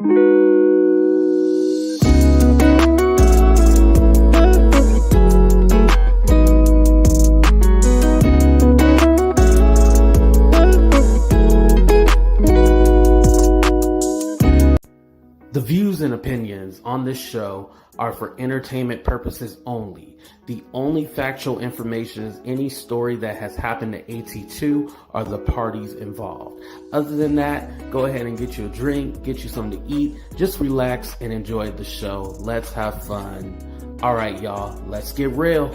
The views and opinions on this show are for entertainment purposes only. The only factual information is any story that has happened to AT2 or the parties involved. Other than that, go ahead and get you a drink, get you something to eat, just relax and enjoy the show. Let's have fun. All right, y'all, let's get real.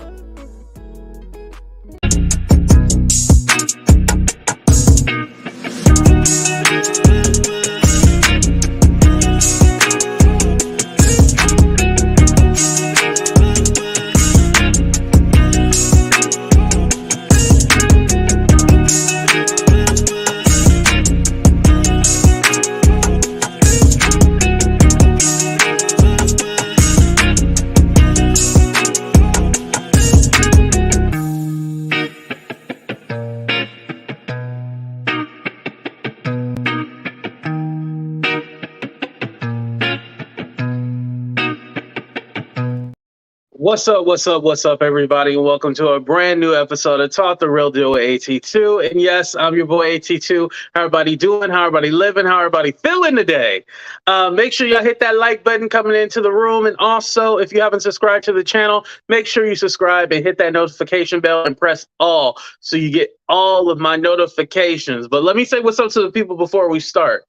What's up, everybody, and welcome to a brand new episode of Talk the Real Deal with AT2. And yes, I'm your boy AT2. How everybody doing? How everybody living? How everybody feeling today? Make sure y'all hit that like button coming into the room. And also, if you haven't subscribed to the channel, make sure you subscribe and hit that notification bell and press all so you get all of my notifications. But let me say what's up to the people before we start.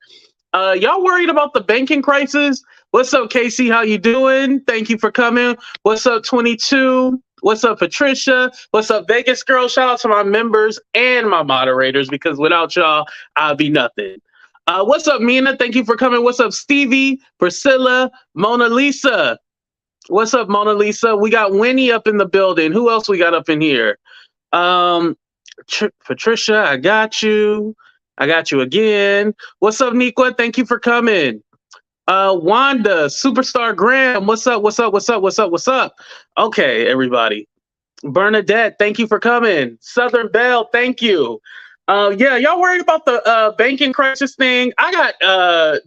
Y'all worried about the banking crisis? What's up, Casey? How you doing? Thank you for coming. What's up, 22? What's up, Patricia? What's up, Vegas Girl? Shout out to my members and my moderators, because without y'all, I'd be nothing. What's up, Mina? Thank you for coming. What's up, Stevie, Priscilla, Mona Lisa? What's up, Mona Lisa? We got Winnie up in the building. Who else we got up in here? Patricia, I got you. I got you again. What's up, Niqua? Thank you for coming. Wanda, Superstar Graham, what's up? Okay, everybody. Bernadette, thank you for coming. Southern Belle, thank you. Yeah, y'all worried about the banking crisis thing? I got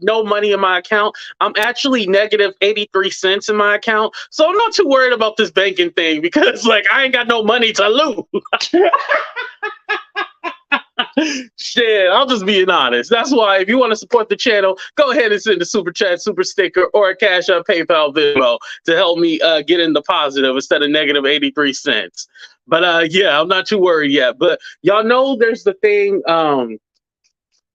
no money in my account. I'm actually negative 83 cents in my account. So I'm not too worried about this banking thing because, like, I ain't got no money to lose. Shit, I'll just being honest. That's why if you want to support the channel, go ahead and send a super chat, super sticker, or a Cash App, PayPal, Venmo to help me get in the positive instead of negative 83 cents. But yeah, I'm not too worried yet. But y'all know there's the thing.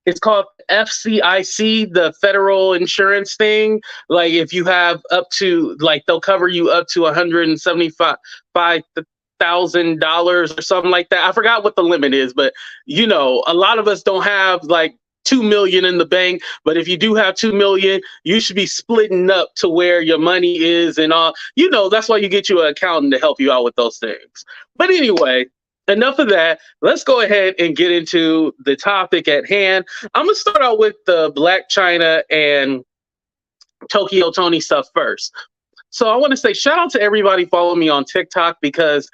It's called FCIC, the federal insurance thing. Like if you have up to, like, they'll cover you up to $175,000 or something like that. I forgot what the limit is, but you know, a lot of us don't have like 2 million in the bank, but if you do have 2 million, you should be splitting up to where your money is and all. You know, that's why you get you an accountant to help you out with those things. But anyway, enough of that. Let's go ahead and get into the topic at hand. I'm gonna start out with the Blac Chyna and Tokyotoni stuff first. So I want to say shout out to everybody following me on TikTok, because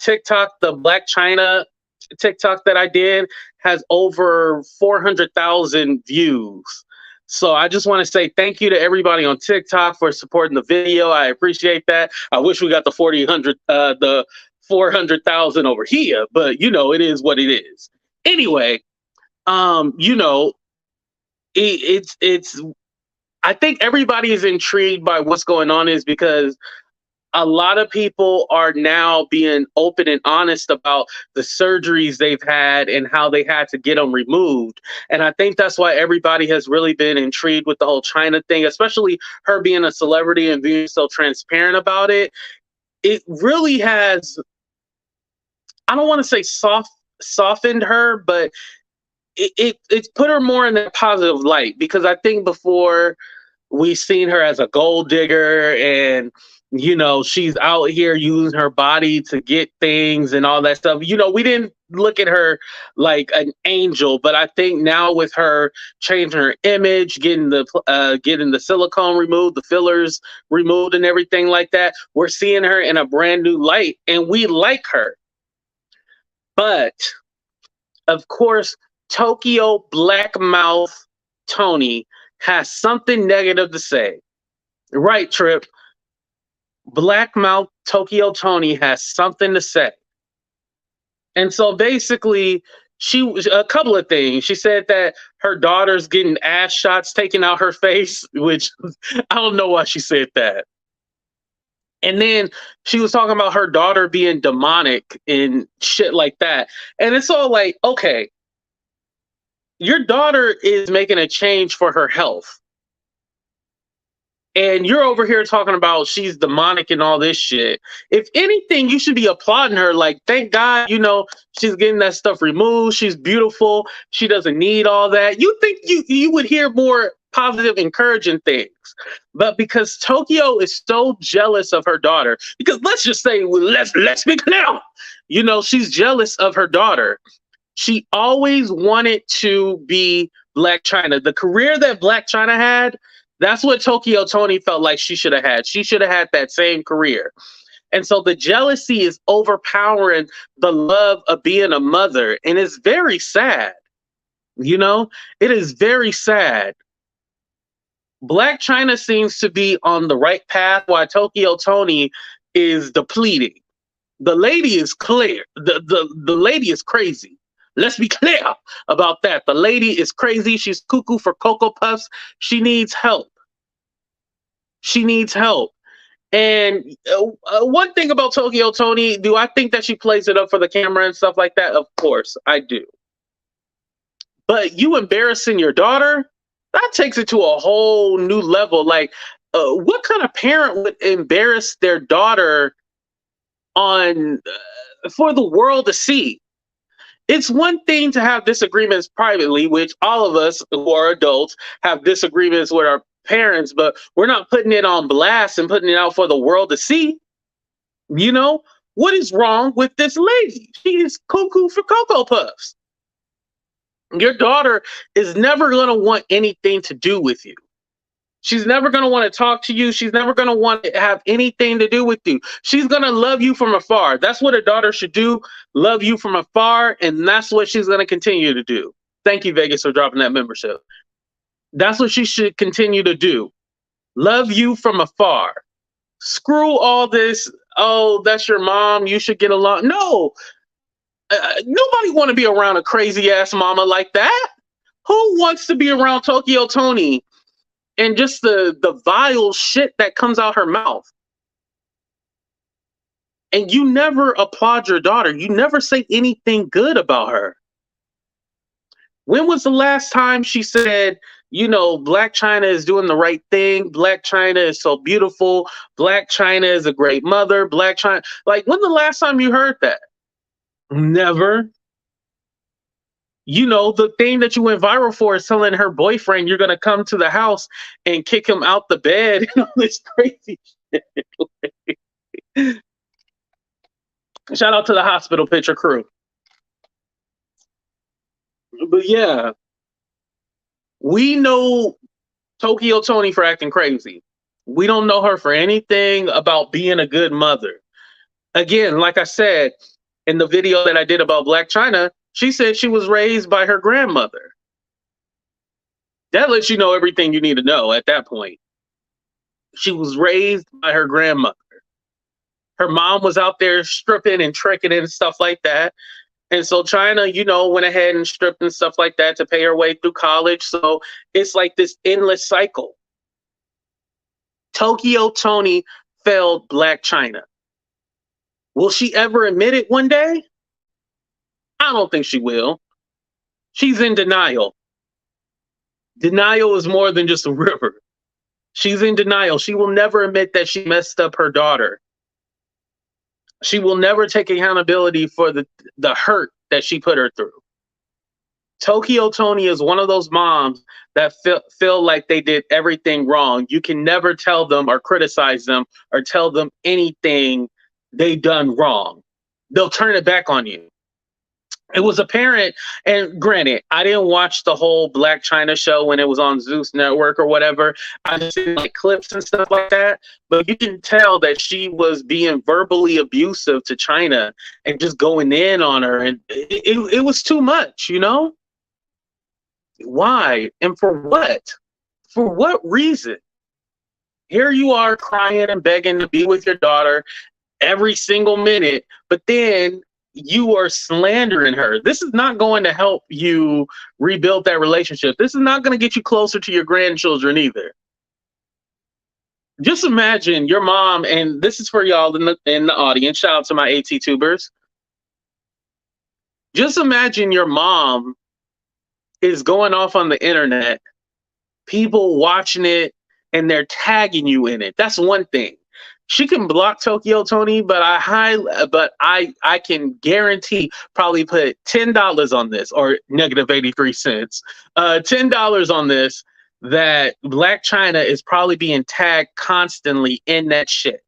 TikTok, the Blac Chyna TikTok that I did has over 400,000 views. So I just want to say thank you to everybody on TikTok for supporting the video. I appreciate that. I wish we got the 400,000 over here, but you know, it is what it is. Anyway, you know, it's I think everybody is intrigued by what's going on, is because a lot of people are now being open and honest about the surgeries they've had and how they had to get them removed. And I think that's why everybody has really been intrigued with the whole Chyna thing, especially her being a celebrity and being so transparent about it. It really has, I don't want to say softened her, but it's put her more in that positive light, because I think before we've seen her as a gold digger and, you know, she's out here using her body to get things and all that stuff. You know, we didn't look at her like an angel, but I think now with her changing her image, getting the silicone removed, the fillers removed and everything like that, we're seeing her in a brand new light, and we like her. But of course, Tokyo Black Mouth Toni has something negative to say. Right, Trip. Black mouth Tokyotoni has something to say. And so basically, she was a couple of things. She said that her daughter's getting ass shots taken out her face, which I don't know why she said that. And then she was talking about her daughter being demonic and shit like that. And it's all like, okay, your daughter is making a change for her health. And you're over here talking about she's demonic and all this shit. If anything, you should be applauding her. Like, thank God, she's getting that stuff removed. She's beautiful. She doesn't need all that. You think you would hear more positive, encouraging things. But because Tokyo is so jealous of her daughter, because let's just say, let's be clear, she's jealous of her daughter. She always wanted to be Blac Chyna. The career that Blac Chyna had, that's what Tokyotoni felt like she should have had. She should have had that same career. And so the jealousy is overpowering the love of being a mother. And it's very sad. It is very sad. Blac Chyna seems to be on the right path while Tokyotoni is depleting. The lady is clear. The lady is crazy. Let's be clear about that. The lady is crazy. She's cuckoo for Cocoa Puffs. She needs help. She needs help. And one thing about Tokyotoni, do I think that she plays it up for the camera and stuff like that? Of course, I do. But you embarrassing your daughter, that takes it to a whole new level. Like, what kind of parent would embarrass their daughter on for the world to see? It's one thing to have disagreements privately, which all of us who are adults have disagreements with our parents, but we're not putting it on blast and putting it out for the world to see. What is wrong with this lady? She is cuckoo for Cocoa Puffs. Your daughter is never going to want anything to do with you. She's never going to want to talk to you. She's never going to want to have anything to do with you. She's going to love you from afar. That's what a daughter should do. Love you from afar. And that's what she's going to continue to do. Thank you, Vegas, for dropping that membership. That's what she should continue to do. Love you from afar. Screw all this. Oh, that's your mom. You should get along. No. Nobody want to be around a crazy ass mama like that. Who wants to be around Tokyotoni? And just the vile shit that comes out her mouth. And you never applaud your daughter. You never say anything good about her. When was the last time she said, Blac Chyna is doing the right thing. Blac Chyna is so beautiful. Blac Chyna is a great mother. Blac Chyna. Like, when the last time you heard that? Never. The thing that you went viral for is telling her boyfriend you're going to come to the house and kick him out the bed and all this crazy shit. Shout out to the hospital picture crew. But yeah, we know Tokyotoni for acting crazy. We don't know her for anything about being a good mother. Again, like I said in the video that I did about Blac Chyna, she said she was raised by her grandmother. That lets you know everything you need to know at that point. She was raised by her grandmother. Her mom was out there stripping and tricking and stuff like that. And so Chyna, went ahead and stripped and stuff like that to pay her way through college. So it's like this endless cycle. Tokyotoni failed Blac Chyna. Will she ever admit it one day? I don't think she will. She's in denial. Denial is more than just a river. She's in denial. She will never admit that she messed up her daughter. She will never take accountability for the hurt that she put her through. Tokyotoni is one of those moms that feel like they did everything wrong. You can never tell them or criticize them or tell them anything they done wrong. They'll turn it back on you. It was apparent, and granted, I didn't watch the whole Blac Chyna show when it was on Zeus Network or whatever. I just seen like clips and stuff like that. But you can tell that she was being verbally abusive to Chyna and just going in on her, and it was too much, Why and for what? For what reason? Here you are crying and begging to be with your daughter every single minute, but then you are slandering her. This is not going to help you rebuild that relationship. This is not going to get you closer to your grandchildren either. Just imagine your mom, and this is for y'all in the audience. Shout out to my AT tubers. Just imagine your mom is going off on the internet, people watching it, and they're tagging you in it. That's one thing. She can block tokyotoni, but I can guarantee probably put $10 on this, or negative 83 cents, $10 on this, that Blac Chyna is probably being tagged constantly in that shit.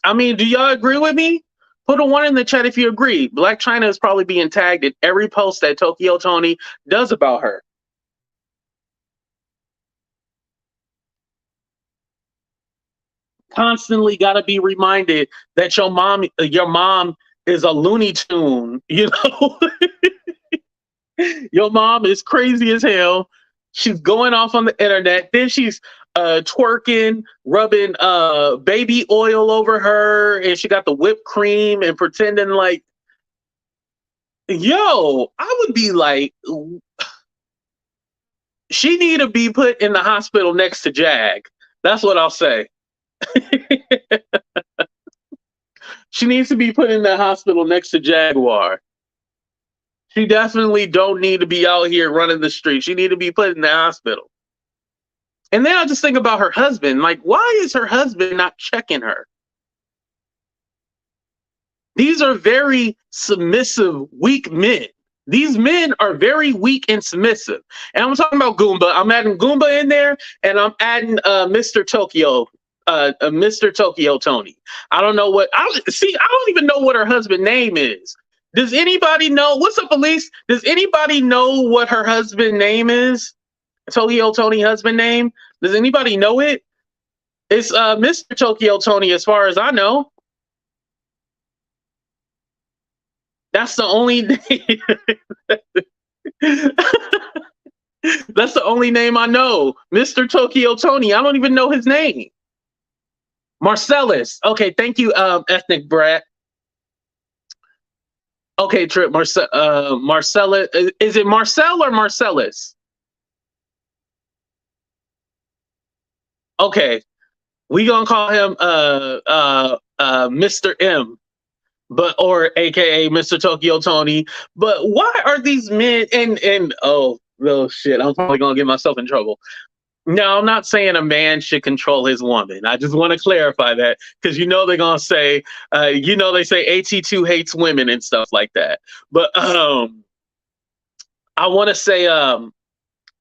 I mean, do y'all agree with me? Put a 1 in the chat if you agree. Blac Chyna is probably being tagged in every post that tokyotoni does about her. Constantly got to be reminded that your mom is a Looney Tune. You know, your mom is crazy as hell. She's going off on the internet. Then she's twerking, rubbing baby oil over her, and she got the whipped cream and pretending like, yo, I would be like, she need to be put in the hospital next to Jag. That's what I'll say. She needs to be put in the hospital next to Jaguar. She definitely don't need to be out here running the street. She need to be put in the hospital. And then I just think about her husband. Like, why is her husband not checking her? These are very submissive, weak men. These men are very weak and submissive. And I'm talking about Goomba. I'm adding Goomba in there, and I'm adding Mr. Tokyo. Mr. tokyotoni. I don't know what I don't even know what her husband's name is. Does anybody know? What's up, Elise? Does anybody know what her husband's name is? Tokyotoni husband name? Does anybody know it? It's Mr. Tokyotoni, as far as I know. That's the only name. That's the only name I know. Mr. Tokyotoni. I don't even know his name. Marcellus. Okay, thank you, ethnic brat. Okay, Trip. Marcellus. Is it Marcel or Marcellus? Okay, we gonna call him Mr. M, or AKA Mr. Tokyotoni. But why are these men and oh shit, I'm probably gonna get myself in trouble. No, I'm not saying a man should control his woman. I just want to clarify that, because they're going to say, they say AT2 hates women and stuff like that. But I want to say,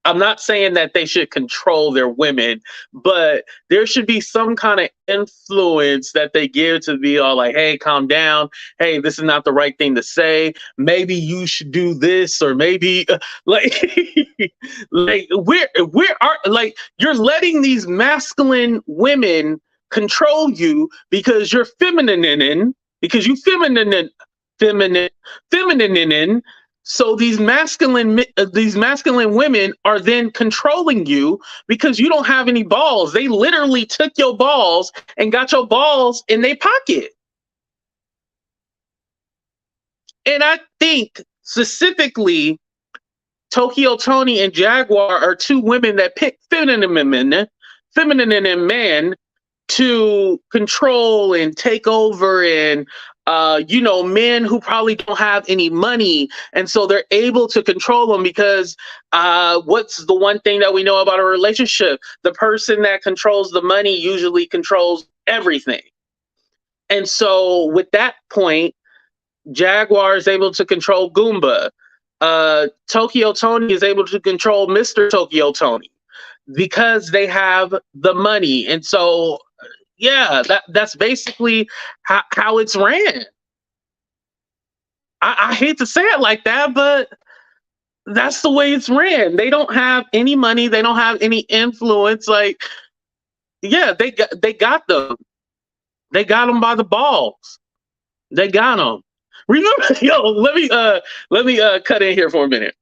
I'm not saying that they should control their women, but there should be some kind of influence that they give to be all like, hey, calm down. Hey, this is not the right thing to say. Maybe you should do this, or maybe like you're letting these masculine women control you because you're feminine, because you feminine. So these masculine women are then controlling you because you don't have any balls. They literally took your balls and got your balls in their pocket. And I think specifically tokyotoni and Jaguar are two women that pick feminine men to control and take over, and men who probably don't have any money, and so they're able to control them because what's the one thing that we know about a relationship? The person that controls the money usually controls everything. And so with that point, Jaguar is able to control Goomba. Tokyotoni is able to control Mr. Tokyotoni because they have the money. And so yeah, that's basically how it's ran. I hate to say it like that, but that's the way it's ran. They don't have any money. They don't have any influence. Like, yeah, they got them. They got them by the balls. They got them. Remember, let me cut in here for a minute.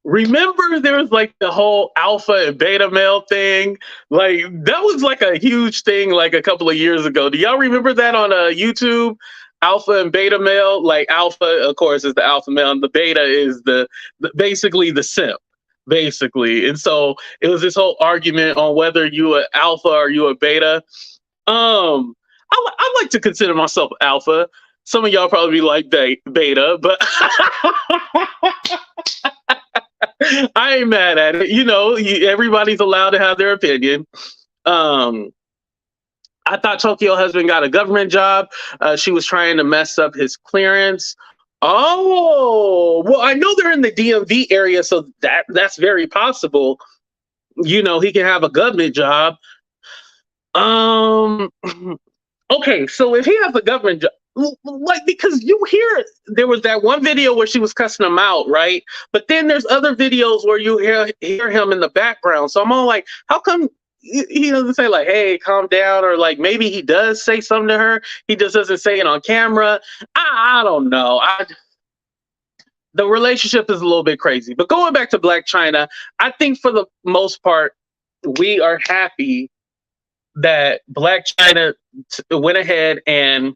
remember there was like the whole alpha and beta male thing? Like that was like a huge thing like a couple of years ago. Do y'all remember that on YouTube? Alpha and beta male. Like alpha, of course, is the alpha male, and the beta is basically the simp. Basically, and so it was this whole argument on whether you a alpha or you a beta. I like to consider myself alpha. Some of y'all probably be like beta, but I ain't mad at it. You know, everybody's allowed to have their opinion. Um, I thought Tokyo husband got a government job. She was trying to mess up his clearance. Oh, well, I know they're in the DMV area, so that's very possible. You know, he can have a government job. Okay, so if he has a government job, like, because you hear there was that one video where she was cussing him out, right? But then there's other videos where you hear him in the background. So I'm all like, how come he doesn't say like, hey, calm down, or like maybe he does say something to her, he just doesn't say it on camera. I don't know. The relationship is a little bit crazy. But going back to Blac Chyna, I think for the most part, we are happy that Blac Chyna went ahead and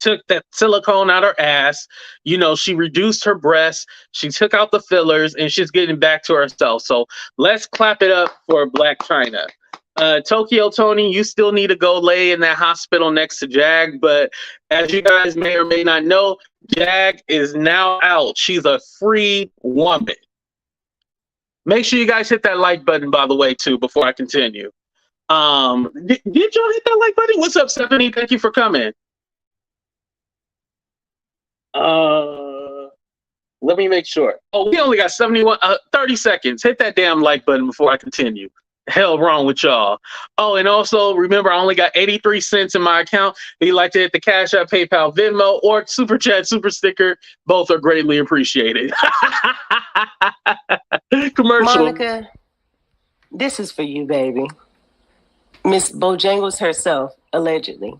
took that silicone out her ass. You know, she reduced her breasts, she took out the fillers, and she's getting back to herself. So let's clap it up for Blac Chyna. Tokyotoni, you still need to go lay in that hospital next to Jag, but as you guys may or may not know, Jag is now out. She's a free woman. Make sure you guys hit that like button, by the way, too, before I continue. Did y'all hit that like button? What's up, Stephanie? Thank you for coming. Let me make sure. Oh, we only got 30 seconds. Hit that damn like button before I continue. Hell wrong with y'all. Oh, and also remember, I only got 83 cents in my account. If you'd like to hit the Cash App, PayPal, Venmo, or Super Chat, Super Sticker, both are greatly appreciated. Commercial. Monica, this is for you, baby. Miss Bojangles herself, allegedly.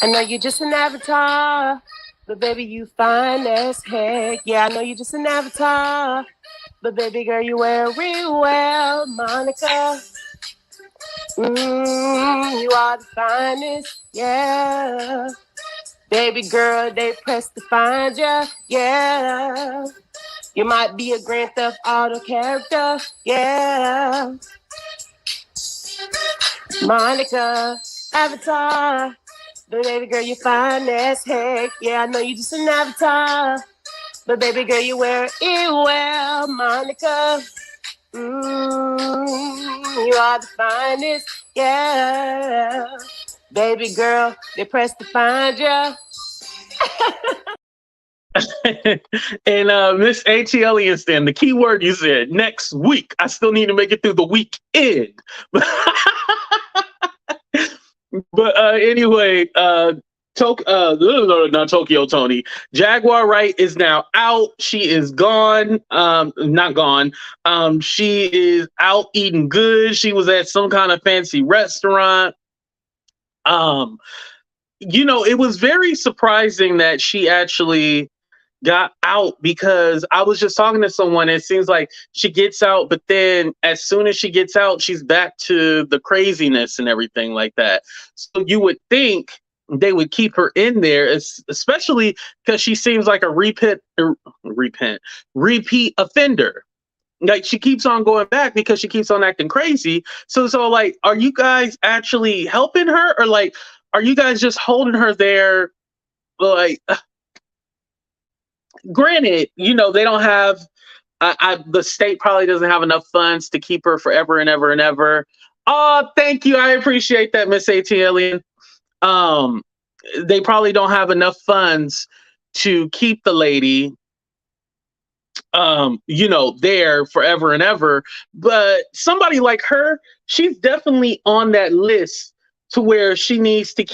I know you're just an avatar, but baby, you fine as heck. Yeah, I know you're just an avatar, but baby girl, you wear real well, Monica. You are the finest, yeah. Baby girl, they pressed to find ya, yeah. You might be a Grand Theft Auto character, yeah. Monica, avatar. But baby girl, you fine as heck. Yeah, I know you just an avatar. But baby girl, you wear it well, Monica. You are the finest, yeah. Baby girl, they pressed to find ya. And Miss ATL Instant, the key word you said, next week. I still need to make it through the weekend. But anyway, not Tokyotoni. Jaguar Wright is now out. She is gone. Not gone. She is out eating good. She was at some kind of fancy restaurant. You know, it was very surprising that she actually got out, because I was just talking to someone. It seems like she gets out, but then as soon as she gets out, she's back to the craziness and everything like that. So you would think they would keep her in there, especially because she seems like a repeat offender. Like, she keeps on going back because she keeps on acting crazy. So like, are you guys actually helping her, or like, are you guys just holding her there? Like, granted, you know, they don't have, the state probably doesn't have enough funds to keep her forever and ever and ever. Oh, thank you. I appreciate that, Miss AT Alien. They probably don't have enough funds to keep the lady, you know, there forever and ever. But somebody like her, she's definitely on that list to where she needs to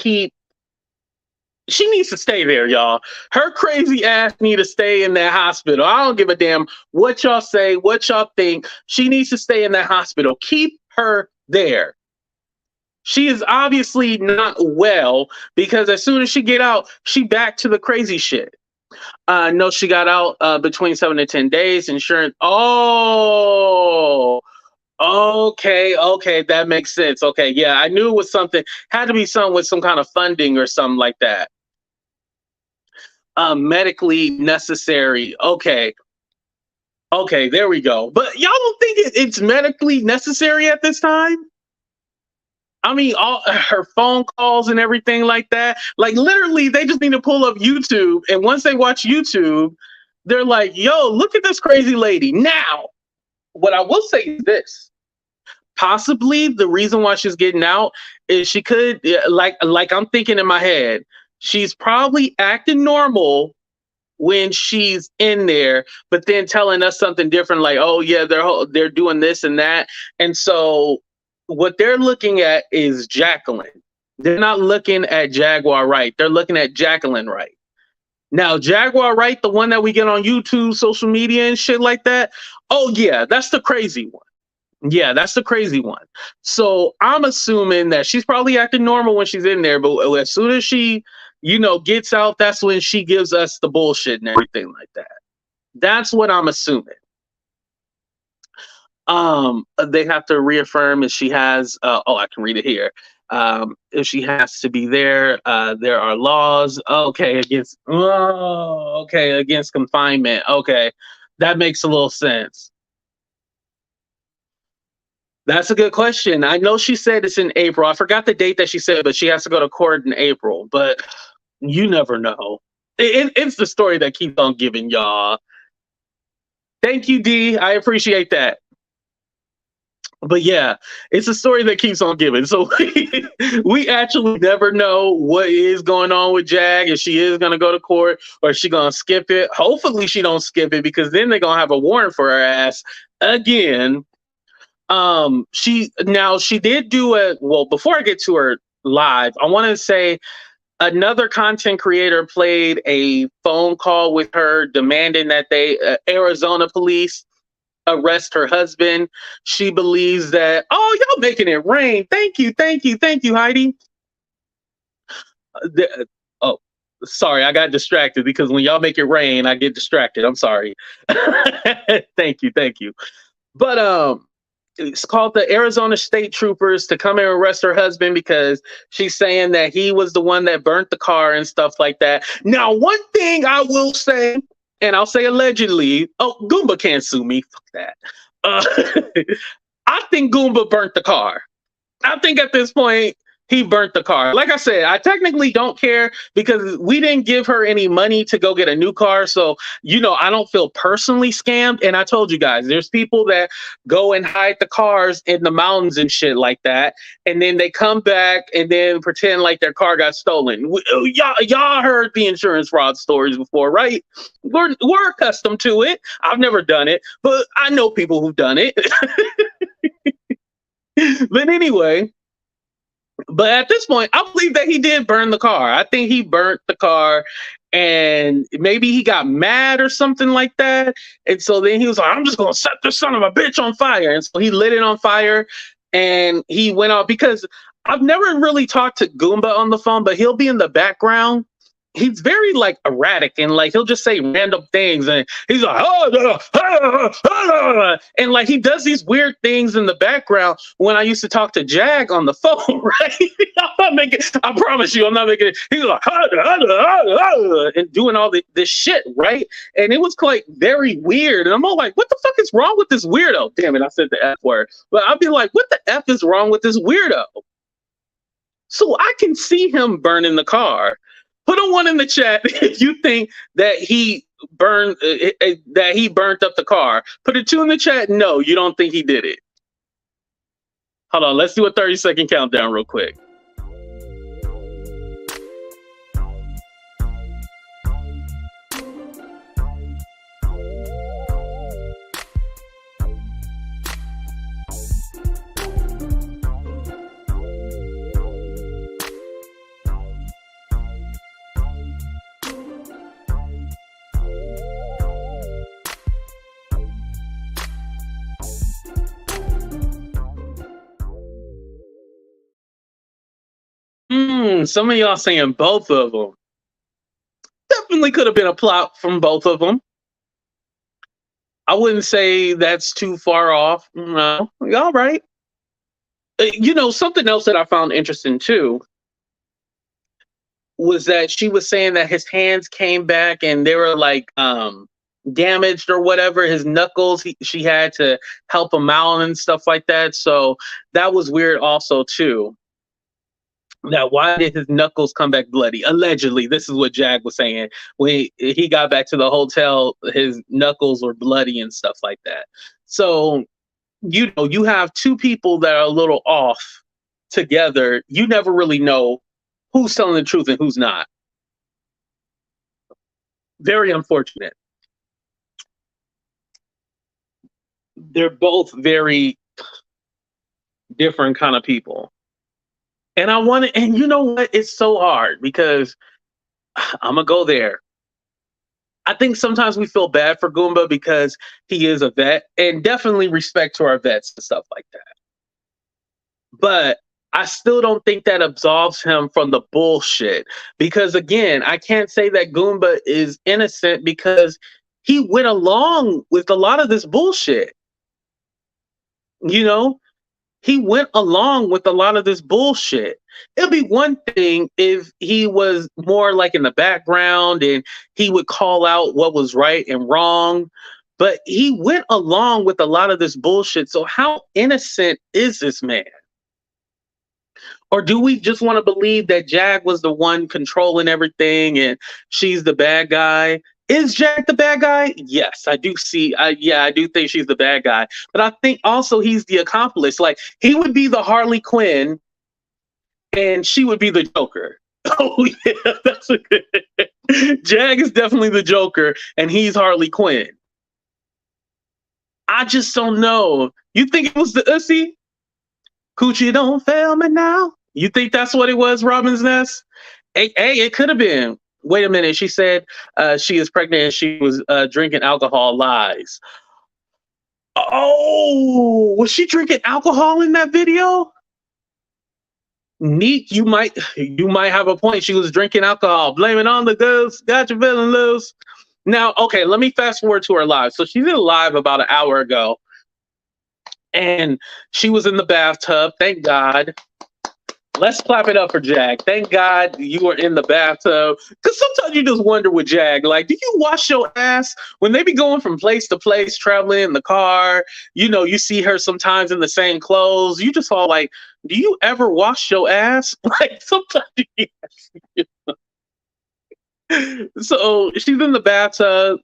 stay there, y'all. Her crazy ass need to stay in that hospital. I don't give a damn what y'all say, what y'all think. She needs to stay in that hospital. Keep her there. She is obviously not well because as soon as she get out, she back to the crazy shit. No, she got out between 7 to 10 days. Insurance. Oh, okay, okay, that makes sense. Okay, yeah, I knew it was something. Had to be something with some kind of funding or something like that. Medically necessary. Okay, okay, there we go. But y'all don't think it's medically necessary at this time? I mean, all her phone calls and everything like that. Like literally, they just need to pull up YouTube, and once they watch YouTube, they're like, "Yo, look at this crazy lady." Now, what I will say is this: possibly the reason why she's getting out is she could, like I'm thinking in my head, she's probably acting normal when she's in there, but then telling us something different, like, "Oh yeah, they're doing this and that," and so what they're looking at is Jacqueline. They're not looking at Jaguar Wright. They're looking at Jacqueline Wright. Now, Jaguar Wright, the one that we get on YouTube, social media, and shit like that. Oh yeah, that's the crazy one. Yeah, that's the crazy one. So I'm assuming that she's probably acting normal when she's in there, but as soon as she, gets out, that's when she gives us the bullshit and everything like that. That's what I'm assuming. They have to reaffirm if she has. I can read it here. If she has to be there, there are laws. Okay, against confinement. Okay, that makes a little sense. That's a good question. I know she said it's in April. I forgot the date that she said, but she has to go to court in April. But you never know. It's the story that keeps on giving, y'all. Thank you, D. I appreciate that. But yeah, it's a story that keeps on giving. So we actually never know what is going on with Jag, if she is going to go to court or is she going to skip it. Hopefully she don't skip it, because then they're going to have a warrant for her ass again. She did do before I get to her live, I want to say another content creator played a phone call with her demanding that they Arizona police arrest her husband. She believes that, oh, y'all making it rain. Thank you, Heidi. Oh, sorry, I got distracted because when y'all make it rain, I get distracted. I'm sorry. Thank you. But it's called the Arizona State Troopers to come and arrest her husband because she's saying that he was the one that burnt the car and stuff like that. Now, one thing I will say, and I'll say allegedly, Goomba can't sue me. Fuck that. I think Goomba burnt the car. I think at this point, he burnt the car. Like I said, I technically don't care because we didn't give her any money to go get a new car. So, I don't feel personally scammed. And I told you guys, there's people that go and hide the cars in the mountains and shit like that. And then they come back and then pretend like their car got stolen. Y'all heard the insurance fraud stories before, right? We're accustomed to it. I've never done it, but I know people who've done it. But anyway, but at this point, I believe that he did burn the car. I think he burnt the car and maybe he got mad or something like that. And so then he was like, I'm just going to set this son of a bitch on fire. And so he lit it on fire and he went off, because I've never really talked to Goomba on the phone, but he'll be in the background. He's very erratic and he'll just say random things and he's like, and he does these weird things in the background when I used to talk to Jag on the phone, right? I promise you, I'm not making it. He's like, and doing all this shit, right? And it was very weird. And I'm all like, what the fuck is wrong with this weirdo? Damn it, I said the F word. But I'd be like, what the F is wrong with this weirdo? So I can see him burning the car. Put a 1 in the chat if you think that he burnt up the car. Put a 2 in the chat. No, you don't think he did it. Hold on, let's do a 30-second countdown real quick. Some of y'all saying both of them. Definitely could have been a plot from both of them. I wouldn't say that's too far off. No, all right. Something else that I found interesting too was that she was saying that his hands came back and they were like damaged or whatever. His knuckles, she had to help him out and stuff like that. So that was weird also too. Now, why did his knuckles come back bloody? Allegedly, this is what Jag was saying. When he got back to the hotel, his knuckles were bloody and stuff like that. So, you have two people that are a little off together. You never really know who's telling the truth and who's not. Very unfortunate. They're both very different kind of people. And and you know what? It's so hard because I'm gonna go there. I think sometimes we feel bad for Goomba because he is a vet, and definitely respect to our vets and stuff like that. But I still don't think that absolves him from the bullshit. Because again, I can't say that Goomba is innocent because he went along with a lot of this bullshit. You know, he went along with a lot of this bullshit. It'd be one thing if he was more like in the background and he would call out what was right and wrong, but he went along with a lot of this bullshit. So how innocent is this man? Or do we just want to believe that Jag was the one controlling everything and she's the bad guy? Is Jag the bad guy? Yes, I do see. I do think she's the bad guy. But I think also he's the accomplice. Like, he would be the Harley Quinn and she would be the Joker. Oh, yeah, that's a good. Jag is definitely the Joker and he's Harley Quinn. I just don't know. You think it was the Ussy? Coochie don't fail me now. You think that's what it was, Robin's Nest? Hey, it could have been. Wait a minute. She said she is pregnant and she was drinking alcohol. Lies. Oh, was she drinking alcohol in that video? Neat. You might have a point. She was drinking alcohol. Blame it on the goose. Got you feeling loose. Now, okay, let me fast forward to her live. So she did a live about an hour ago. And she was in the bathtub. Thank God. Let's clap it up for Jag. Thank God you were in the bathtub. Because sometimes you just wonder with Jag, like, do you wash your ass? When they be going from place to place, traveling in the car, you see her sometimes in the same clothes. You just all like, do you ever wash your ass? Like, sometimes So she's in the bathtub.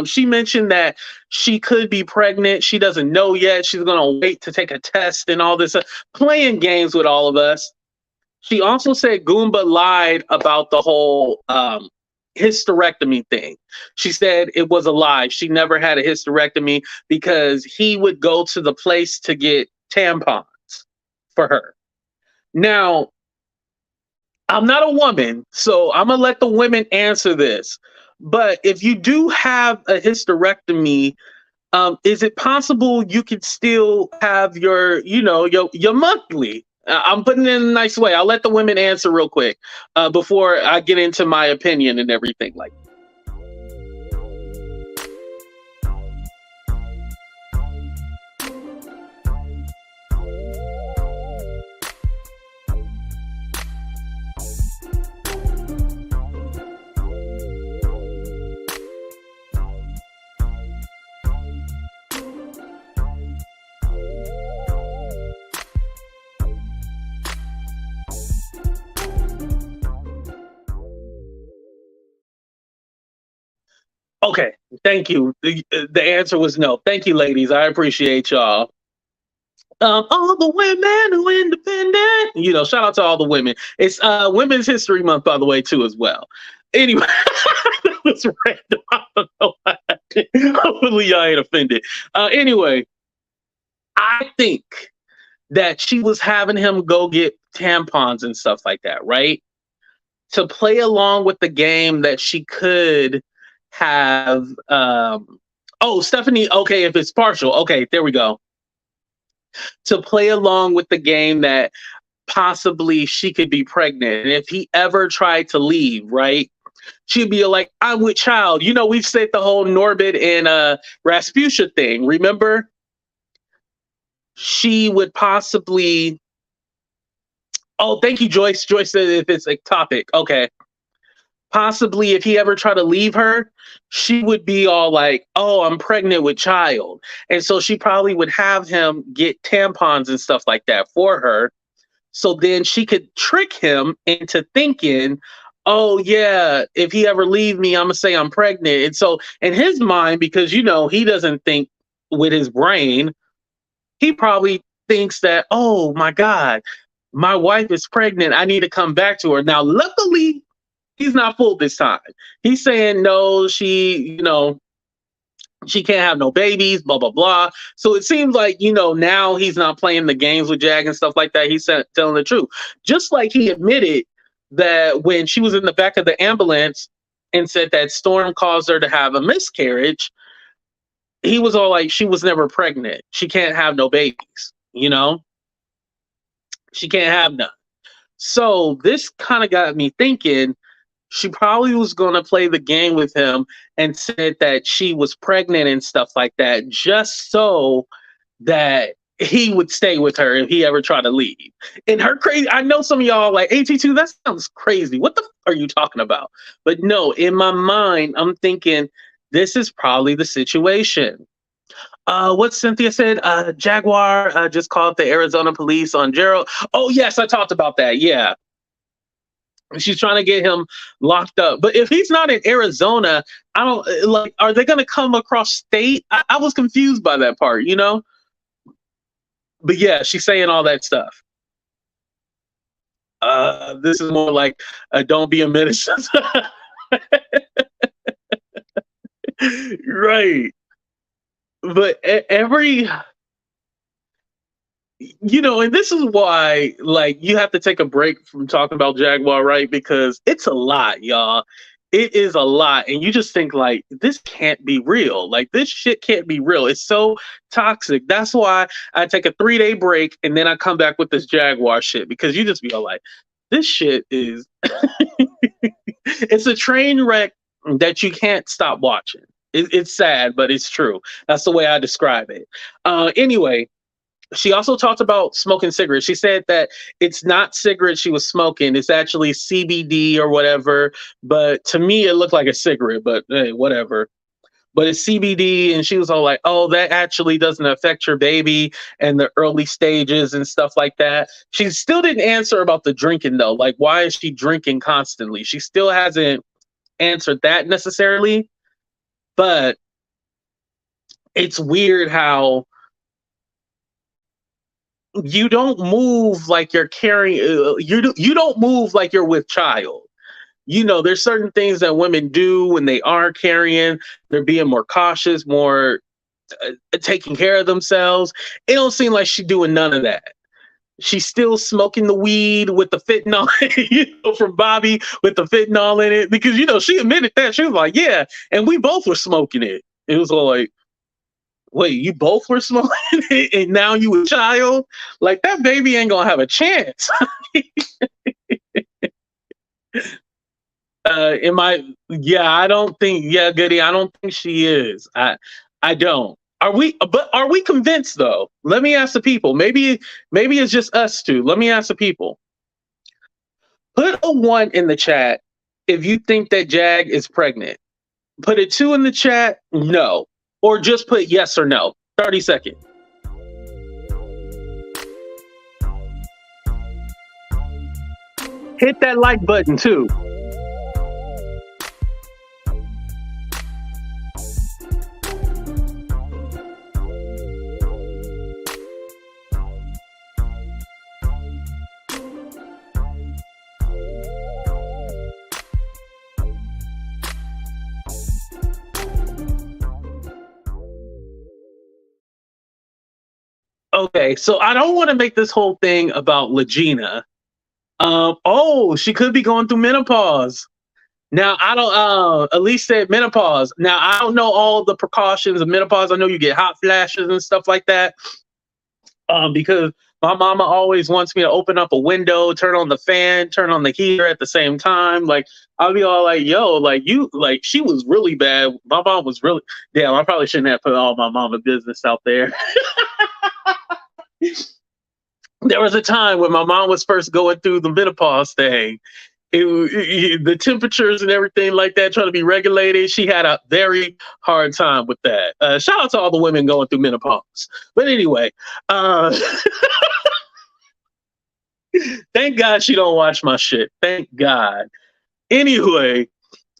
She mentioned that she could be pregnant. She doesn't know yet. She's going to wait to take a test and all this, playing games with all of us. She also said Goomba lied about the whole hysterectomy thing. She said it was a lie. She never had a hysterectomy because he would go to the place to get tampons for her. Now, I'm not a woman, so I'm going to let the women answer this. But if you do have a hysterectomy, is it possible you could still have your monthly? I'm putting it in a nice way. I'll let the women answer real quick before I get into my opinion and everything like that. Okay, thank you. The answer was no. Thank you, ladies. I appreciate y'all. All the women who independent. Shout out to all the women. It's Women's History Month, by the way, too, as well. Anyway, that was random. I don't know why. Hopefully y'all ain't offended. Anyway, I think that she was having him go get tampons and stuff like that, right? To play along with the game that she could have Stephanie, okay, if it's partial, okay, there we go. To play along with the game that possibly she could be pregnant. And if he ever tried to leave, right, she'd be like, I'm with child. You know, we've said the whole Norbit and Rasputia thing. Remember? She would possibly. Oh, thank you, Joyce. Joyce said if it's a topic. Okay. Possibly if he ever tried to leave her, she would be all like, oh, I'm pregnant with child. And so she probably would have him get tampons and stuff like that for her. So then she could trick him into thinking, oh, yeah, if he ever leave me, I'm going to say I'm pregnant. And so in his mind, because, you know, he doesn't think with his brain, he probably thinks that, oh, my God, my wife is pregnant. I need to come back to her. Now, luckily, he's not fooled this time. He's saying, no, she can't have no babies, blah, blah, blah. So it seems like, now he's not playing the games with Jag and stuff like that. He's telling the truth. Just like he admitted that when she was in the back of the ambulance and said that Storm caused her to have a miscarriage, he was all like, she was never pregnant. She can't have no babies, She can't have none. So this kind of got me thinking, she probably was going to play the game with him and said that she was pregnant and stuff like that, just so that he would stay with her if he ever tried to leave. And her crazy, I know some of y'all like, AT2, that sounds crazy. What the are you talking about? But no, in my mind, I'm thinking this is probably the situation. What Cynthia said, Jaguar just called the Arizona police on Gerald. Oh, yes, I talked about that. Yeah. She's trying to get him locked up. But if he's not in Arizona, I don't like, are they going to come across state? I was confused by that part, But yeah, she's saying all that stuff. This is more like, don't be a menace. Right. But every, and this is why, like, you have to take a break from talking about Jaguar Wright, because it's a lot, y'all. It is a lot. And you just think, like, this can't be real. Like, this shit can't be real. It's so toxic. That's why I take a 3-day break and then I come back with this Jaguar shit, because you just be all like, this shit is, it's a train wreck that you can't stop watching. It's sad, but it's true. That's the way I describe it. Anyway, she also talked about smoking cigarettes. She said that it's not cigarettes she was smoking. It's actually CBD or whatever. But to me, it looked like a cigarette, but hey, whatever. But it's CBD. And she was all like, oh, that actually doesn't affect your baby and the early stages and stuff like that. She still didn't answer about the drinking, though. Like, why is she drinking constantly? She still hasn't answered that necessarily. But it's weird how you don't move like you're carrying, you don't move like you're with child. There's certain things that women do when they are carrying. They're being more cautious, more taking care of themselves. It don't seem like she's doing none of that. She's still smoking the weed with the fentanyl, from Bobby with the fentanyl in it, because, she admitted that. She was like, yeah, and we both were smoking it. It was all like, wait, you both were smoking it and now you a child? Like, that baby ain't gonna have a chance. I don't think, Goody, I don't think she is. I don't. Are we convinced though? Let me ask the people. Maybe it's just us two. Let me ask the people. Put a 1 in the chat if you think that Jag is pregnant. Put a 2 in the chat, no. Or just put yes or no. 30 seconds. Hit that like button too. Okay, so I don't want to make this whole thing about Legina. She could be going through menopause. Now, I don't, Elise said menopause. Now, I don't know all the precautions of menopause. I know you get hot flashes and stuff like that. Because My mama always wants me to open up a window, turn on the fan, turn on the heater at the same time. Like I'll be all like, "Yo, like you, like she was really bad. My mom was really damn. I probably shouldn't have put all my mama business out there." There was a time when my mom was first going through the menopause thing. The temperatures and everything like that, trying to be regulated. She had a very hard time with that. Shout out to all the women going through menopause. But anyway, uh, thank God she don't watch my shit. Thank God. Anyway,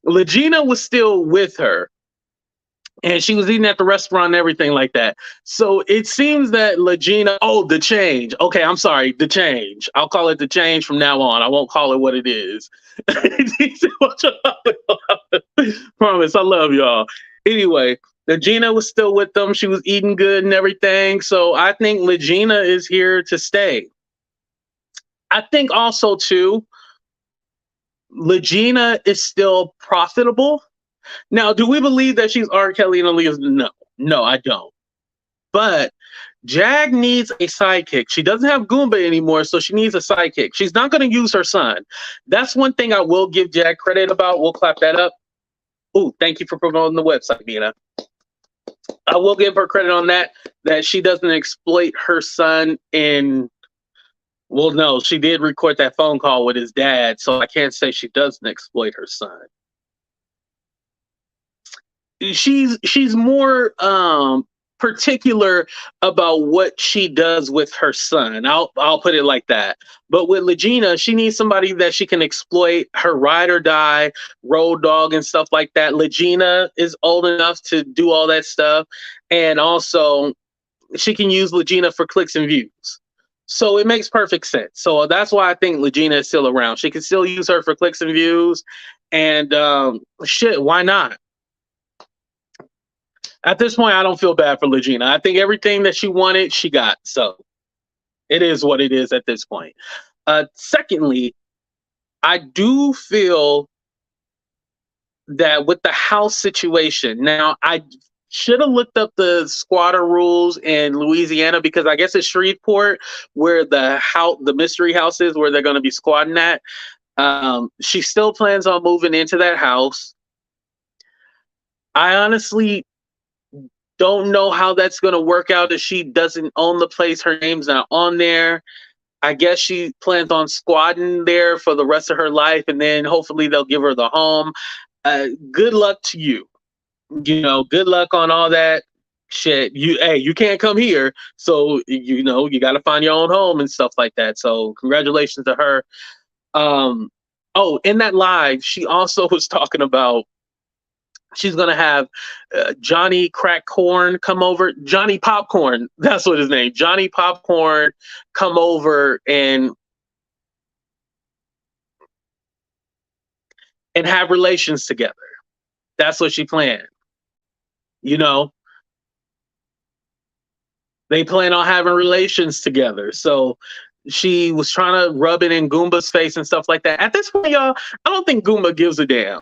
Legina was still with her, and she was eating at the restaurant and everything like that. So it seems that Legina, oh, the change. Okay, I'm sorry, the change. I'll call it the change from now on. I won't call it what it is. Promise, I love y'all. Anyway, Legina was still with them. She was eating good and everything. So I think Legina is here to stay. I think also too, Legina is still profitable. Now, do we believe that she's R. Kelly and Aaliyah's? No, no, I don't. But Jag needs a sidekick. She doesn't have Goomba anymore, so she needs a sidekick. She's not going to use her son. That's one thing I will give Jag credit about. We'll clap that up. Ooh, thank you for promoting the website, Mina. I will give her credit on that she doesn't exploit her son in. Well, no, she did record that phone call with his dad, so I can't say she doesn't exploit her son. She's more particular about what she does with her son. I'll put it like that. But with Legina, she needs somebody that she can exploit, her ride or die, road dog and stuff like that. Legina is old enough to do all that stuff, and also she can use Legina for clicks and views. So it makes perfect sense. So that's why I think Legina is still around. She can still use her for clicks and views, and shit, why not? At this point, I don't feel bad for Legina. I think everything that she wanted, she got. So it is what it is at this point. Secondly, I do feel that with the house situation, now I should have looked up the squatter rules in Louisiana, because I guess it's Shreveport where the mystery house is, where they're going to be squatting at. She still plans on moving into that house. I honestly don't know how that's going to work out if she doesn't own the place. Her name's not on there. I guess she plans on squatting there for the rest of her life, and then hopefully they'll give her the home. Good luck to you. Good luck on all that shit. You can't come here, so you got to find your own home and stuff like that. So congratulations to her. Oh, in that live, she also was talking about she's gonna have Johnny Crack Corn come over. Johnny Popcorn, that's what his name. Johnny Popcorn come over and have relations together. That's what she planned. They plan on having relations together. So she was trying to rub it in Goomba's face and stuff like that. At this point, y'all, I don't think Goomba gives a damn.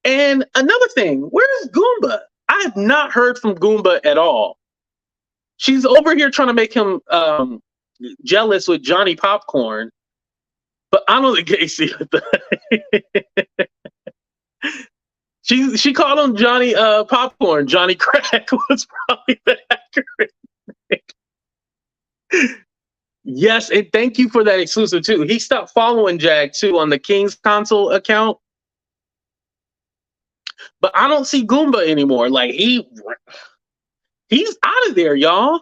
And another thing, where's Goomba? I have not heard from Goomba at all. She's over here trying to make him jealous with Johnny Popcorn, but I don't think Casey. She called him Johnny Popcorn. Johnny Crack was probably the accurate name. Yes, and thank you for that exclusive too. He stopped following Jag too on the King's Console account. But I don't see Goomba anymore. Like he's out of there, y'all.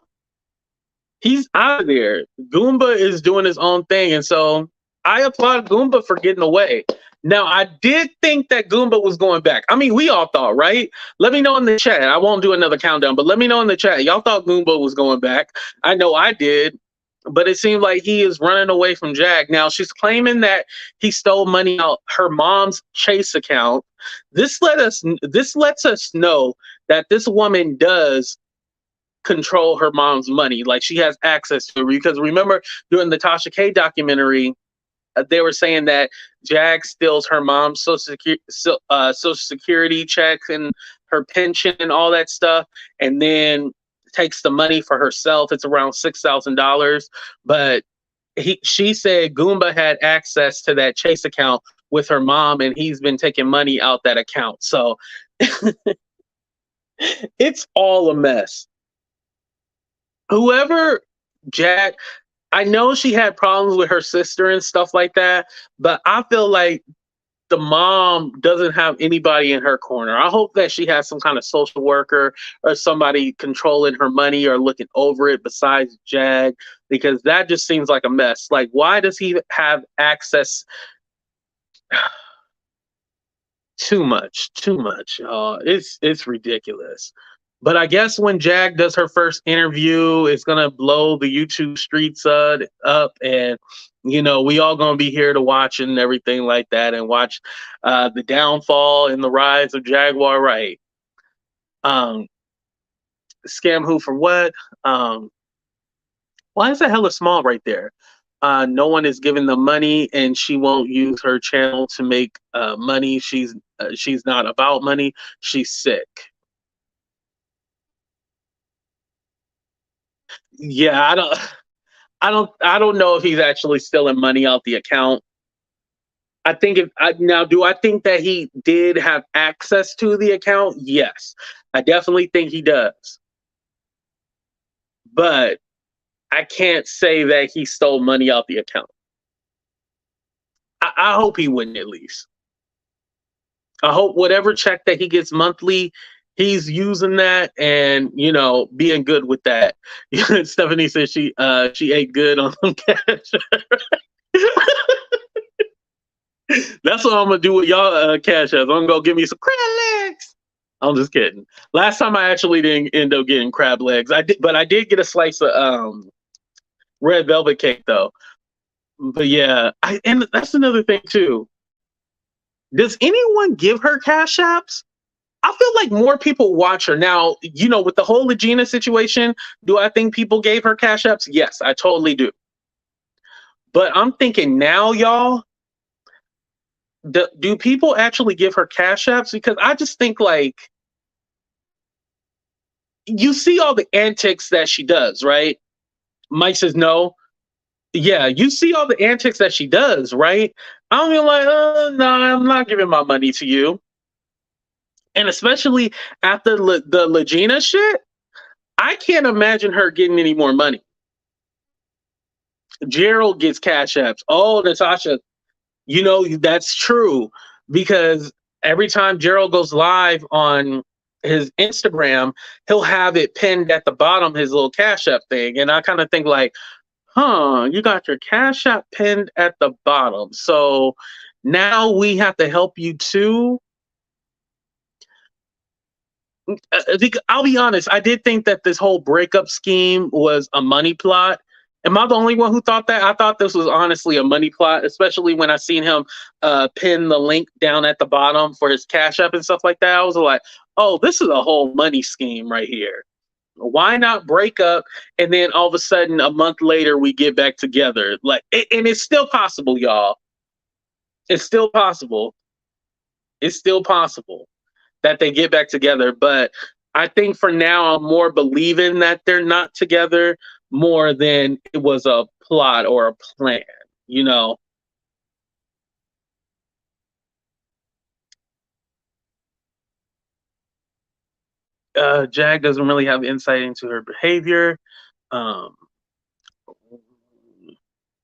He's out of there. Goomba is doing his own thing, and so I applaud Goomba for getting away. Now, I did think that Goomba was going back. I mean, we all thought, right? Let me know in the chat. I won't do another countdown, but let me know in the chat. Y'all thought Goomba was going back. I know I did. But it seems like he is running away from Jag. Now, she's claiming that he stole money out her mom's Chase account. This lets us know that this woman does control her mom's money. Like, she has access to it. Because remember, during the Tasha K documentary, they were saying that Jag steals her mom's Social Security checks and her pension and all that stuff. And then takes the money for herself. It's around $6,000, but she said Goomba had access to that Chase account with her mom, and he's been taking money out that account. So it's all a mess. Whoever Jack, I know she had problems with her sister and stuff like that, but I feel like the mom doesn't have anybody in her corner. I hope that she has some kind of social worker or somebody controlling her money or looking over it besides Jag, because that just seems like a mess. Like, why does he have access? Too much, too much. It's ridiculous. But I guess when Jag does her first interview, it's gonna blow the YouTube streets up, and we all gonna be here to watch and everything like that, and watch the downfall and the rise of Jaguar Wright. Scam who for what? Why is that hella small right there? No one is giving them money, and she won't use her channel to make money. She's not about money. She's sick. Yeah, I don't know if he's actually stealing money out the account. I think do I think that he did have access to the account? Yes, I definitely think he does. But I can't say that he stole money out the account. I hope he wouldn't, at least. I hope whatever check that he gets monthly, he's using that and being good with that. Stephanie says she ate good on some cash. That's what I'm gonna do with y'all cash apps. I'm gonna go give me some crab legs. I'm just kidding. Last time I actually didn't end up getting crab legs. I did get a slice of red velvet cake though. But yeah, and that's another thing too. Does anyone give her cash apps? I feel like more people watch her now. With the whole Legina situation, do I think people gave her cash apps? Yes, I totally do. But I'm thinking now, y'all, do people actually give her cash apps? Because I just think, like, you see all the antics that she does, right? Mike says no. Yeah, you see all the antics that she does, right? I'm like, no, I'm not giving my money to you. And especially after the Legina shit, I can't imagine her getting any more money. Gerald gets cash apps. Oh, Natasha, that's true, because every time Gerald goes live on his Instagram, he'll have it pinned at the bottom, his little cash app thing. And I kind of think like, you got your cash app pinned at the bottom. So now we have to help you too. I'll be honest, I did think that this whole breakup scheme was a money plot. Am I the only one who thought that? I thought this was honestly a money plot, especially when I seen him pin the link down at the bottom for his cash app and stuff like that. I was like, oh, this is a whole money scheme right here. Why not break up and then all of a sudden a month later we get back together? And it's still possible, y'all. It's still possible. It's still possible that they get back together. But I think for now, I'm more believing that they're not together more than it was a plot or a plan, Jag doesn't really have insight into her behavior.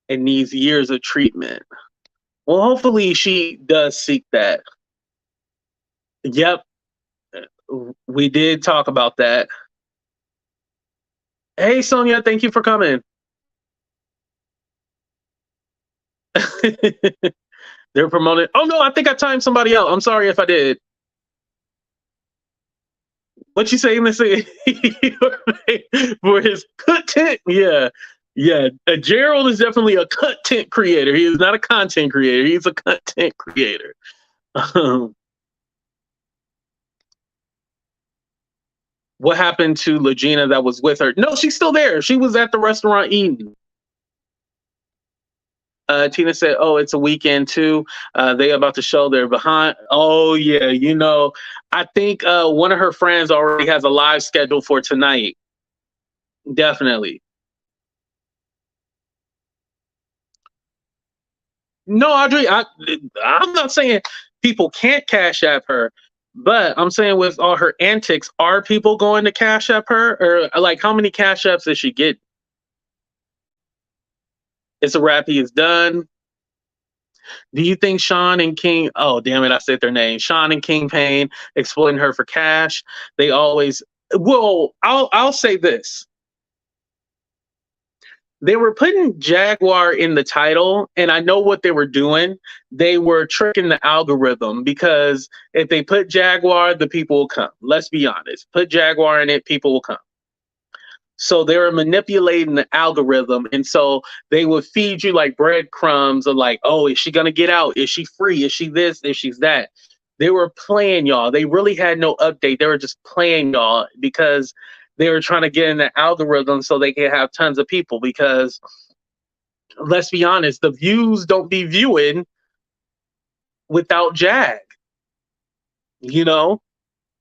It needs years of treatment. Well, hopefully she does seek that. Yep. We did talk about that. Hey, Sonia, thank you for coming. They're promoting. Oh, no, I think I timed somebody out. I'm sorry if I did. What you say, Missy? For his content? Yeah. Yeah. Gerald is definitely a content creator. He is not a content creator. He's a content creator. What happened to Legina that was with her? No, she's still there. She was at the restaurant eating. Tina said, oh, it's a weekend too. They about to show their behind. Oh, yeah. I think one of her friends already has a live schedule for tonight. Definitely. No, Audrey, I'm not saying people can't cash app her, but I'm saying with all her antics, are people going to cash app her, or like how many cash apps does she get? It's a wrap. He is done. Do you think Sean and King? Oh, damn it! I said their name. Sean and King Payne exploiting her for cash. They always. Well, I'll say this. They were putting Jaguar in the title, and I know what they were doing. They were tricking the algorithm because if they put Jaguar, the people will come. Let's be honest. Put Jaguar in it, people will come. So they were manipulating the algorithm. And so they would feed you like breadcrumbs of like, oh, is she going to get out? Is she free? Is she this? Is she that? They were playing y'all. They really had no update. They were just playing y'all because they were trying to get in the algorithm so they could have tons of people. Because let's be honest, the views don't be viewing without Jag, you know?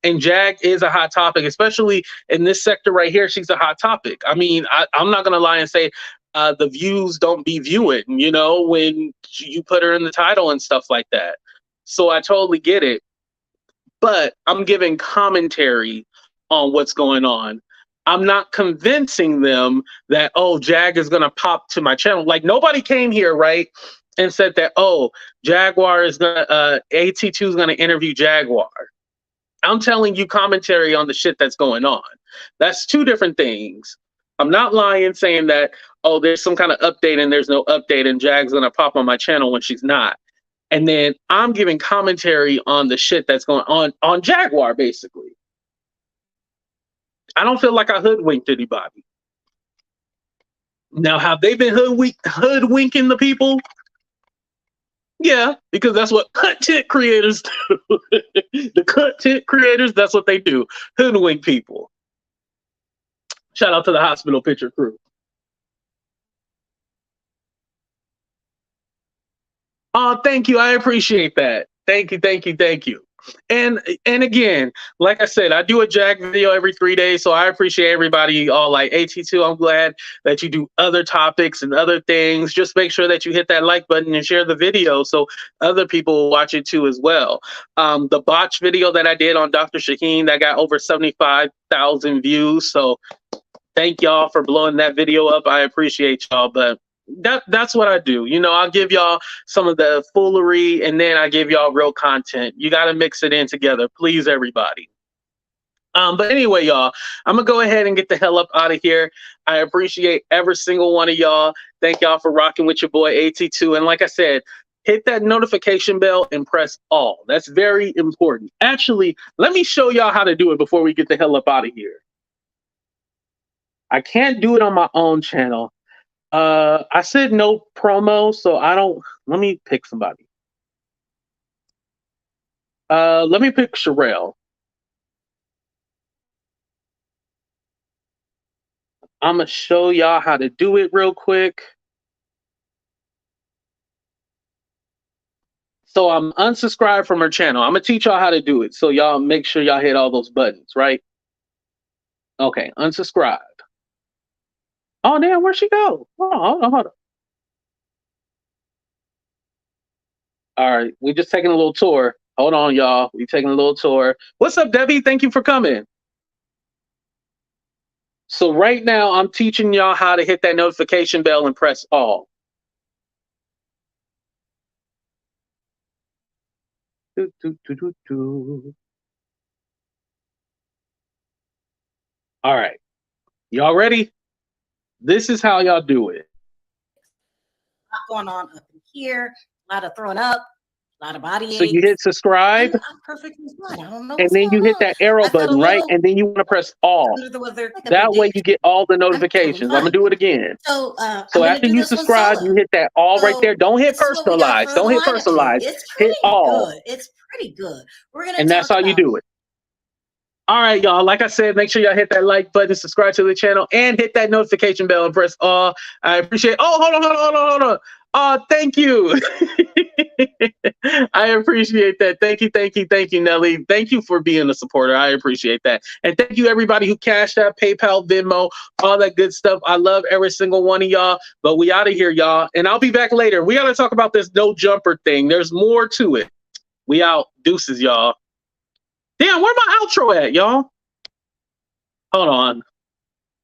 And Jag is a hot topic, especially in this sector right here. She's a hot topic. I mean, I'm not going to lie and say the views don't be viewing, you know, when you put her in the title and stuff like that. So I totally get it. But I'm giving commentary on what's going on. I'm not convincing them that, oh, Jag is going to pop to my channel. Like nobody came here, right, and said that, oh, Jaguar is going to, AT2 is going to interview Jaguar. I'm telling you commentary on the shit that's going on. That's two different things. I'm not lying saying that, oh, there's some kind of update and there's no update and Jag's going to pop on my channel when she's not. And then I'm giving commentary on the shit that's going on Jaguar, basically. I don't feel like I hoodwinked anybody. Now, have they been hoodwinking the people? Yeah, because that's what content creators do. The content creators, that's what they do. Hoodwink people. Shout out to the hospital picture crew. Oh, thank you. I appreciate that. Thank you, thank you, thank you. And again, like I said, I do a Jag video every 3 days, so I appreciate everybody all like AT2. I'm glad that you do other topics and other things. Just make sure that you hit that like button and share the video so other people will watch it too as well. The botch video that I did on Dr. Shaheen, that got over 75,000 views. So thank y'all for blowing that video up. I appreciate y'all, but that's what I do. You know, I'll give y'all some of the foolery and then I give y'all real content. You got to mix it in together. Please, everybody. But anyway, y'all, I'm going to go ahead and get the hell up out of here. I appreciate every single one of y'all. Thank y'all for rocking with your boy AT2. And like I said, hit that notification bell and press all. That's very important. Actually, let me show y'all how to do it before we get the hell up out of here. I can't do it on my own channel. I said no promo, so I don't. Let me pick somebody. Let me pick Sherelle. I'm gonna show y'all how to do it real quick. So I'm unsubscribed from her channel. I'm gonna teach y'all how to do it. So y'all make sure y'all hit all those buttons, right? Okay, unsubscribe. Oh damn, where'd she go? Oh, hold on. All right, we're just taking a little tour. Hold on, y'all. We're taking a little tour. What's up, Debbie? Thank you for coming. So right now, I'm teaching y'all how to hit that notification bell and press all. All right, y'all ready? This is how y'all do it. Going on up in here, a lot of throwing up, a lot of body aches. So you hit subscribe, I'm perfectly fine. I don't know. And then you hit that arrow button, right? And then you want to press all. That way you get all the notifications. I'm gonna do it again. So after you subscribe, you hit that all right there. Don't hit personalize. Don't hit personalize. Hit all. It's pretty good. We're gonna. And that's how you do it. All right, y'all. Like I said, make sure y'all hit that like button, subscribe to the channel, and hit that notification bell and press all. I appreciate. Oh, hold on. Thank you. I appreciate that. Thank you, Nelly. Thank you for being a supporter. I appreciate that. And thank you, everybody who cashed out, PayPal, Venmo, all that good stuff. I love every single one of y'all, but we out of here, y'all. And I'll be back later. We got to talk about this no jumper thing. There's more to it. We out. Deuces, y'all. Damn, where my outro at, y'all? Hold on.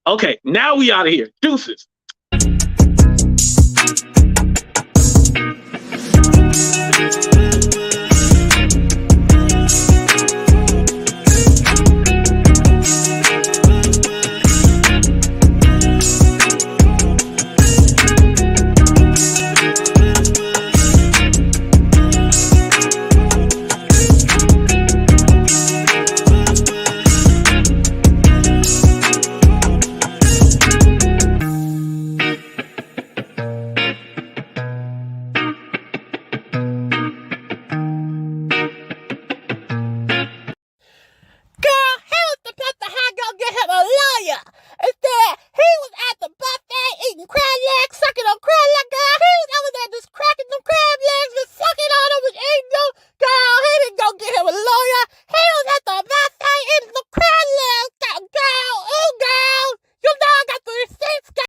Okay, now we out of here. Deuces.